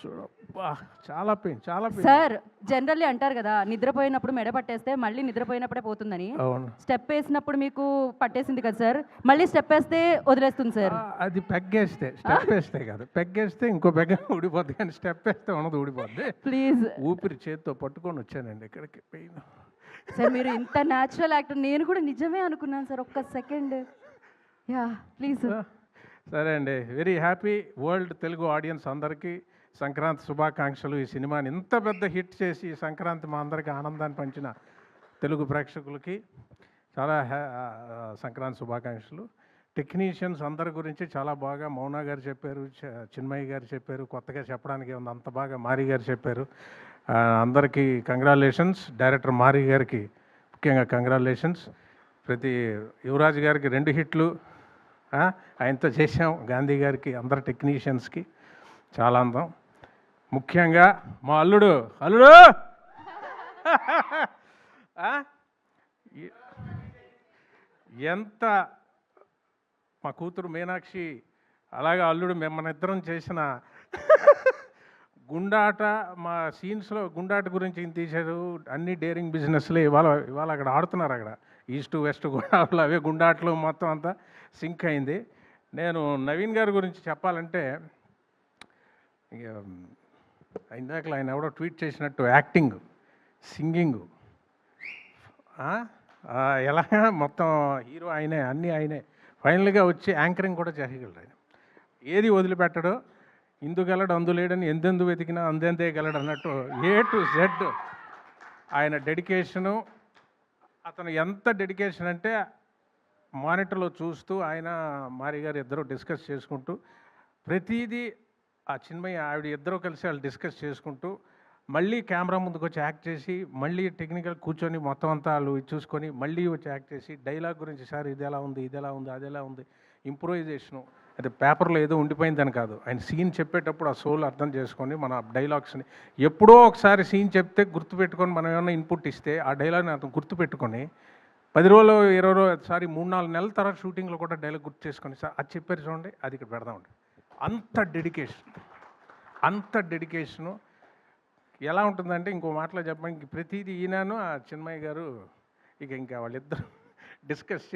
చూడబ్బా చాలా పెయిన్, చాలా pain. Sir generally అంటారు కదా, నిద్రపోయినప్పుడు మెడ పట్టేస్తే మళ్ళీ నిద్రపోయినప్పుడే పోతుందని. అవును. స్టెప్ వేసినప్పుడు మీకు పట్టేసింది కదా సార్, మళ్ళీ స్టెప్ వేస్తే వదిలేస్తుంది సార్. అది పెగ్గేస్తే, స్టెప్ వేస్తే కాదు, పెగ్గేస్తే ఇంకో పెగ్గ ఊడిపోద్ది, కానీ స్టెప్ వేస్తే ఉన్నది ఊడిపోద్ది. ప్లీజ్ ఊపిరి చేత్తో పట్టుకొని వచ్చానండి ఇక్కడికి. పెయిన్ సార్, మీరు ఇంత న్యాచురల్ యాక్టర్, నేను కూడా నిజమే అనుకున్నాను సార్. ఒక్క సెకండ్. Yeah please. సరే అండి, very happy. World Telugu audience అందరికీ సంక్రాంతి శుభాకాంక్షలు. ఈ సినిమాని ఇంత పెద్ద హిట్ చేసి ఈ సంక్రాంతి మా అందరికీ ఆనందాన్ని పంచిన తెలుగు ప్రేక్షకులకి చాలా సంక్రాంతి శుభాకాంక్షలు. టెక్నీషియన్స్ అందరి గురించి చాలా బాగా మౌనా గారు చెప్పారు, చిన్మయ్య గారు చెప్పారు, కొత్తగా చెప్పడానికి ఉంది అంత బాగా మారి గారు చెప్పారు. అందరికీ కంగ్రాచులేషన్స్. డైరెక్టర్ మారి గారికి ముఖ్యంగా కంగ్రాచులేషన్స్. ప్రతి యువరాజ్ గారికి 2 హిట్లు ఆయనతో చేసాం. గాంధీ గారికి, అందరు టెక్నీషియన్స్కి చాలా అందం. ముఖ్యంగా మా అల్లుడు ఎంత మా కూతురు మీనాక్షి, అలాగే అల్లుడు మిమ్మల్ని ఇద్దరం చేసిన గుండాట, మా సీన్స్లో గుండాట గురించి ఈయన తీశారు. అన్ని డేరింగ్ బిజినెస్లే ఇవాళ అక్కడ ఆడుతున్నారు. అక్కడ ఈస్ట్ వెస్ట్ గోదావరిలో అవే గుండాట్లు మొత్తం అంతా సింక్ అయింది. నేను నవీన్ గారి గురించి చెప్పాలంటే, ఇందాక ఆయన ఎవడో ట్వీట్ చేసినట్టు యాక్టింగ్, సింగింగ్, ఎలాగా మొత్తం హీరో ఆయనే, అన్నీ ఆయనే. ఫైనల్గా వచ్చి యాంకరింగ్ కూడా చేయగలడు ఆయన. ఏది వదిలిపెట్టడో, ఇందుగలడు అందులేడని ఎందెందు వెతికినా అందెందే గలడు అన్నట్టు A to Z ఆయన డెడికేషను. అతను ఎంత డెడికేషన్ అంటే, మానిటర్లో చూస్తూ ఆయన మారి గారు ఇద్దరు డిస్కస్ చేసుకుంటూ, ప్రతిదీ ఆ చిన్మయ్య ఆవిడ ఇద్దరు కలిసి వాళ్ళు డిస్కస్ చేసుకుంటూ, మళ్ళీ కెమెరా ముందుకు వచ్చి యాక్ట్ చేసి, మళ్ళీ టెక్నికల్ కూర్చొని మొత్తం అంతా వాళ్ళు చూసుకొని మళ్ళీ వచ్చి యాక్ట్ చేసి, డైలాగ్ గురించి సార్ ఇది ఎలా ఉంది, ఇది ఎలా ఉంది, అది ఎలా ఉంది, ఇంప్రూవైజేషను. అది పేపర్లో ఏదో ఉండిపోయిందని కాదు, ఆయన సీన్ చెప్పేటప్పుడు ఆ సోల్ అర్థం చేసుకొని మన డైలాగ్స్ని ఎప్పుడో ఒకసారి సీన్ చెప్తే గుర్తుపెట్టుకొని మనం ఏమైనా ఇన్పుట్ ఇస్తే ఆ డైలాగ్ని అతను గుర్తుపెట్టుకొని 10 రోజులు 20 రోజులు సారీ 3-4 నెలల తర్వాత షూటింగ్లో కూడా డైలాగ్ గుర్తు చేసుకొని, సార్ అది చెప్పారు చూడండి, అది ఇక్కడ పెడదామండి. అంత డెడికేషను ఎలా ఉంటుందంటే, ఇంకో మాటలో చెప్పడానికి ప్రతిదీ ఈయనను ఆ చిన్మయ్య గారు ఇంకా వాళ్ళిద్దరు డిస్కస్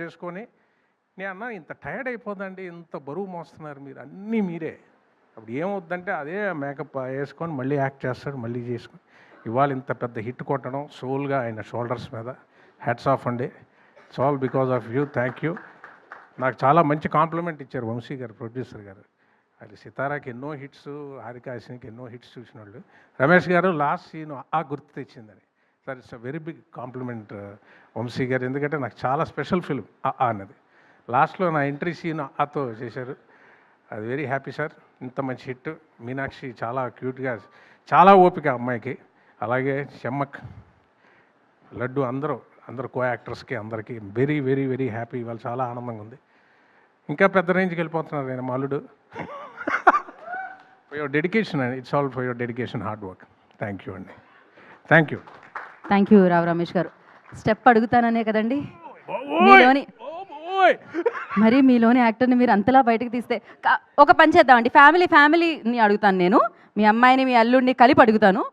చేసుకొని నేను అన్నా, ఇంత టైర్డ్ అయిపోదండి, ఇంత బరువు మోస్తున్నారు మీరు, అన్నీ మీరే. అప్పుడు ఏమవుద్దంటే అదే మేకప్ వేసుకొని మళ్ళీ యాక్ట్ చేస్తాడు, మళ్ళీ చేసుకొని ఇవాళ ఇంత పెద్ద హిట్ కొట్టడం సోల్గా ఆయన షోల్డర్స్ మీద. హ్యాట్స్ ఆఫ్ అండి. It's all because of you. Thank you. నాకు చాలా మంచి కాంప్లిమెంట్ ఇచ్చారు వంశీ గారు, ప్రొడ్యూసర్ గారు. అది సితారాకి ఎన్నో హిట్స్, హారికాసినికి ఎన్నో హిట్స్ చూసిన వాళ్ళు. రమేష్ గారు లాస్ట్ సీన్ గుర్తు తెచ్చిందని. Sir it's a very big compliment Vamshi garu, ఎందుకంటే నాకు చాలా స్పెషల్ ఫిల్మ్ అన్నది. లాస్ట్లో నా ఎంట్రీ సీన్ ఆతో చేశారు. అది వెరీ హ్యాపీ సార్. ఇంత మంచి హిట్. మీనాక్షి చాలా క్యూట్గా, చాలా ఓపిక అమ్మాయికి. అలాగే చెమ్మక్, లడ్డు, అందరూ కో యాక్టర్స్కి అందరికీ వెరీ వెరీ వెరీ హ్యాపీ. ఇవాళ చాలా ఆనందంగా ఉంది. ఇంకా పెద్ద రేంజ్కి వెళ్ళిపోతున్నారు ఆయన మాలుడు. ఫర్ యువర్ డెడికేషన్ అండి. It's all for your dedication, hard work. Thank you అండి. థ్యాంక్ యూ రావు రమేష్ గారు. స్టెప్ అడుగుతాననే కదండి మీలోని, మరి మీలోని యాక్టర్ని మీరు అంతలా బయటకు తీస్తే ఒక పని చేద్దామండి. ఫ్యామిలీని అడుగుతాను నేను, మీ అమ్మాయిని మీ అల్లుడిని కలిపి అడుగుతాను.